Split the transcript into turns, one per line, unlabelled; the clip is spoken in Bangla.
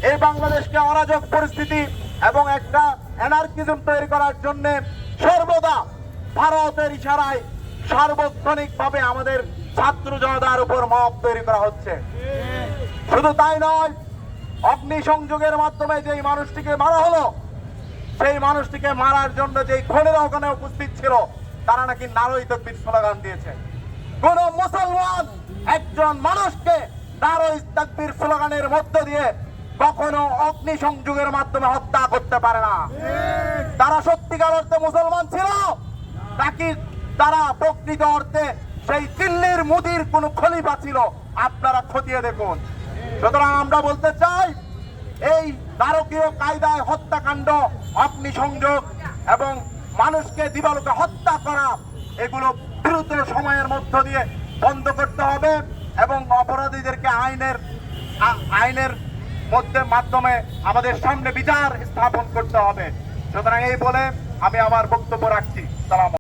এই বাংলাদেশকে অরাজক পরিস্থিতি এবং একটা অ্যানার্কিজম তৈরি করার জন্য সর্বদা ভারতের ইশারায় সার্বক্ষণিকভাবে আমাদের ছাত্র জনতার উপর মব তৈরি করা হচ্ছে। শুধু তাই নয়, অগ্নিসংযোগের মাধ্যমে যেই মানুষটিকে মারা হলো, সেই মানুষটিকে মারার জন্য যেই খুনিরা ওখানে উপস্থিত ছিল, তারা নাকি নারী তাকবীর স্লোগান দিয়েছে। কোন মুসলমান একজন মানুষকে নারী তাকবীর স্লোগানের মধ্য দিয়ে কখনো অগ্নিসংযোগের মাধ্যমে হত্যা করতে পারে না। তারা সত্যিকার অর্থে মুসলমান ছিল নাকি তারা প্রকৃত অর্থে সেই দিল্লির মুদির কোন খলিফা ছিল? আপনারা খতিয়ে দেখুন। সুতরাং আমরা বলতে চাই, এই নারকীয় কায়দায় হত্যাকাণ্ড, অগ্নিসংযোগ এবং মানুষকে দিবালোকে হত্যা করা, এগুলো দ্রুত সময়ের মধ্য দিয়ে বন্ধ করতে হবে এবং অপরাধীদেরকে আইনের মাধ্যমে আমাদের সামনে বিচার স্থাপন করতে হবে। সুতরাং এই বলে আমি আমার বক্তব্য রাখছি। সালাম।